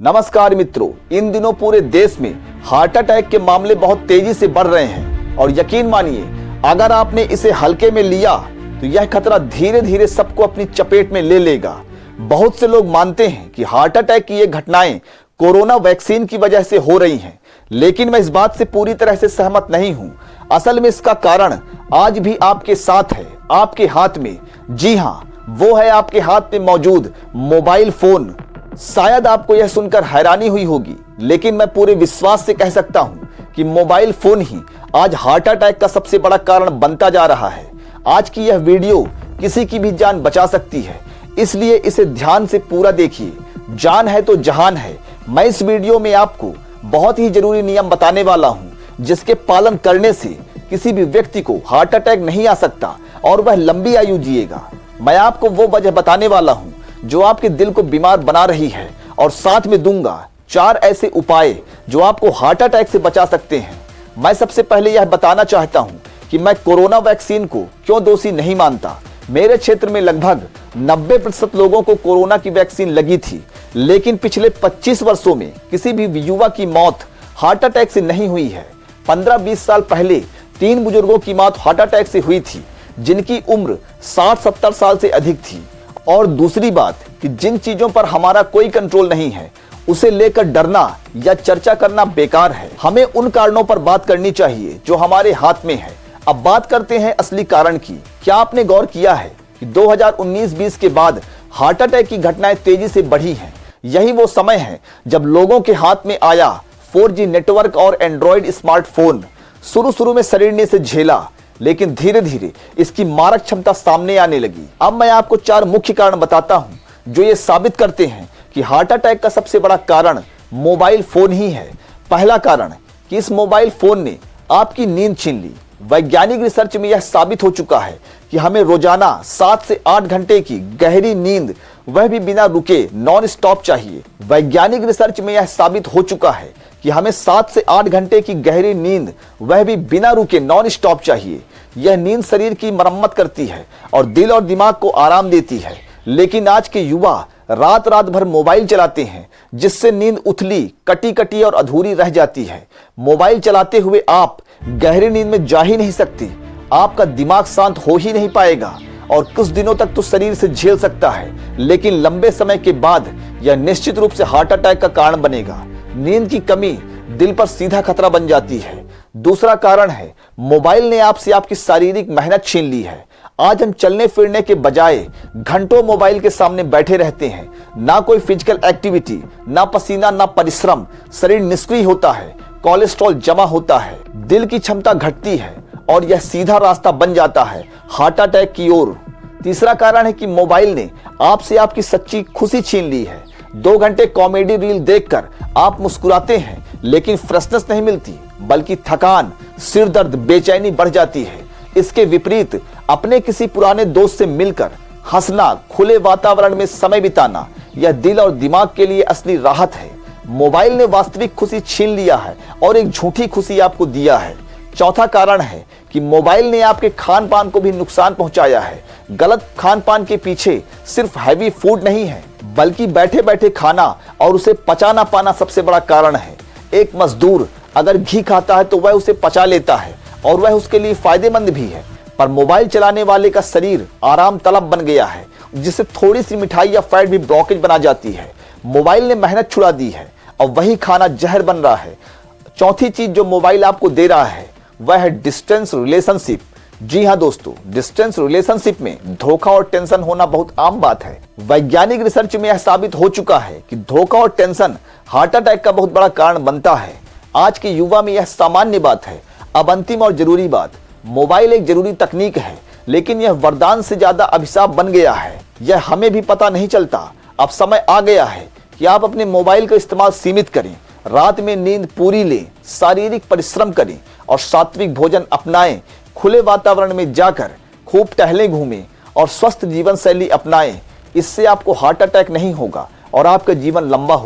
नमस्कार मित्रों, इन दिनों पूरे देश में हार्ट अटैक के मामले बहुत तेजी से बढ़ रहे हैं और यकीन मानिए अगर आपने इसे हल्के में लिया तो यह खतरा धीरे धीरे सबको अपनी चपेट में ले लेगा। बहुत से लोग मानते हैं कि हार्ट अटैक की ये घटनाएं कोरोना वैक्सीन की वजह से हो रही हैं, लेकिन मैं इस बात से पूरी तरह से सहमत नहीं हूं। असल में इसका कारण आज भी आपके साथ है, आपके हाथ में। जी हां, वो है आपके हाथ में मौजूद मोबाइल फोन। शायद आपको यह सुनकर हैरानी हुई होगी, लेकिन मैं पूरे विश्वास से कह सकता हूं कि मोबाइल फोन ही आज हार्ट अटैक का सबसे बड़ा कारण बनता जा रहा है। आज की यह वीडियो किसी की भी जान बचा सकती है, इसलिए इसे ध्यान से पूरा देखिए। जान है तो जहान है। मैं इस वीडियो में आपको बहुत ही जरूरी नियम बताने वाला हूं, जिसके पालन करने से किसी भी व्यक्ति को हार्ट अटैक नहीं आ सकता और वह लंबी आयु जिएगा। मैं आपको वो वजह बताने वाला हूं जो आपके दिल को बीमार बना रही है, और साथ में दूंगा 4 ऐसे उपाय जो आपको हार्ट अटैक से बचा सकते हैं। मैं सबसे पहले यह बताना चाहता हूं कि मैं कोरोना वैक्सीन को क्यों दोषी नहीं मानता। मेरे क्षेत्र में लगभग 90% लोगों को कोरोना की वैक्सीन लगी थी, लेकिन पिछले 25 वर्षों में किसी भी युवा की मौत हार्ट अटैक से नहीं हुई है। 15-20 साल पहले 3 बुजुर्गों की मौत हार्ट अटैक से हुई थी, जिनकी उम्र 60-70 साल से अधिक थी। और दूसरी बात कि जिन चीजों पर हमारा कोई कंट्रोल नहीं है, उसे लेकर डरना या चर्चा करना बेकार है। हमें उन कारणों पर बात करनी चाहिए जो हमारे हाथ में है। अब बात करते हैं असली कारण की। क्या आपने गौर किया है कि 2019-20 के बाद हार्ट अटैक की घटनाएं तेजी से बढ़ी हैं? यही वो समय है जब लोगों के हाथ में आया 4G नेटवर्क और एंड्रॉइड स्मार्टफोन। शुरू में शरीर ने इसे झेला, लेकिन धीरे धीरे इसकी मारक क्षमता सामने आने लगी। अब मैं आपको 4 मुख्य कारण बताता हूं जो ये साबित करते हैं कि हार्ट अटैक का सबसे बड़ा कारण मोबाइल फोन ही है। पहला कारण कि इस मोबाइल फोन ने आपकी नींद छीन ली। वैज्ञानिक रिसर्च में यह साबित हो चुका है कि हमें रोजाना 7 से 8 घंटे की गहरी नींद, वह भी बिना रुके, नॉन स्टॉप चाहिए। वैज्ञानिक रिसर्च में यह साबित हो चुका है कि हमें 7 से 8 घंटे की गहरी नींद, वह भी बिना रुके, नॉन स्टॉप चाहिए। यह नींद शरीर की मरम्मत करती है और दिल और दिमाग को आराम देती है। लेकिन आज के युवा रात भर मोबाइल चलाते हैं, जिससे नींद उथली, कटी और अधूरी रह जाती है। मोबाइल चलाते हुए आप गहरी नींद में जा ही नहीं सकते। आपका दिमाग शांत हो ही नहीं पाएगा और कुछ दिनों तक तो शरीर से झेल सकता है, लेकिन लंबे समय के बाद यह निश्चित रूप से हार्ट अटैक का कारण बनेगा। नींद की कमी दिल पर सीधा खतरा बन जाती है। दूसरा कारण है मोबाइल ने आपसे आपकी शारीरिक मेहनत छीन ली है। आज हम चलने फिरने के बजाय घंटों मोबाइल के सामने बैठे रहते हैं। ना कोई फिजिकल एक्टिविटी, ना पसीना, ना परिश्रम। शरीर निष्क्रिय होता है, कोलेस्ट्रॉल जमा होता है, दिल की क्षमता घटती है और यह सीधा रास्ता बन जाता है हार्ट अटैक की ओर। तीसरा कारण है कि मोबाइल ने आपसे आपकी सच्ची खुशी छीन ली है। 2 घंटे कॉमेडी रील देखकर आप मुस्कुराते हैं, लेकिन फ्रेशनेस नहीं मिलती, बल्कि थकान, सिर दर्द, बेचैनी बढ़ जाती है। इसके विपरीत अपने किसी पुराने दोस्त से मिलकर हंसना, खुले वातावरण में समय बिताना, यह दिल और दिमाग के लिए असली राहत है। मोबाइल ने वास्तविक खुशी छीन लिया है और एक झूठी खुशी आपको दिया है। चौथा कारण है कि मोबाइल ने आपके खान पान को भी नुकसान पहुंचाया है। गलत खान पान के पीछे सिर्फ हैवी फूड नहीं है, बल्कि बैठे बैठे खाना और उसे पचा ना पाना सबसे बड़ा कारण है। एक मजदूर अगर घी खाता है तो वह उसे पचा लेता है और वह उसके लिए फायदेमंद भी है, पर मोबाइल चलाने वाले का शरीर आराम तलब बन गया है, जिससे थोड़ी सी मिठाई या फैट भी ब्लॉकेज बना जाती है। मोबाइल ने मेहनत छुड़ा दी है और वही खाना जहर बन रहा है। चौथी चीज जो मोबाइल आपको दे रहा है वह है डिस्टेंस रिलेशनशिप। जी हाँ दोस्तों, डिस्टेंस रिलेशनशिप में धोखा और टेंशन होना बहुत आम बात है। वैज्ञानिक रिसर्च में यह साबित हो चुका है कि धोखा और टेंशन हार्ट अटैक का बहुत बड़ा कारण बनता है। आज के युवा में यह सामान्य बात है। अब अंतिम और जरूरी बात, मोबाइल एक जरूरी तकनीक है, लेकिन यह वरदान से ज्यादा अभिशाप बन गया है। यह हमें भी पता नहीं चलता। अब समय आ गया है कि आप अपने मोबाइल का इस्तेमाल सीमित करें, रात में नींद पूरी लें, शारीरिक परिश्रम करें और सात्विक भोजन अपनाएं। खुले वातावरण में जाकर खूब टहलें, घूमें और स्वस्थ जीवन शैली अपनाएं। इससे आपको हार्ट अटैक नहीं होगा और आपका जीवन लंबा होगा।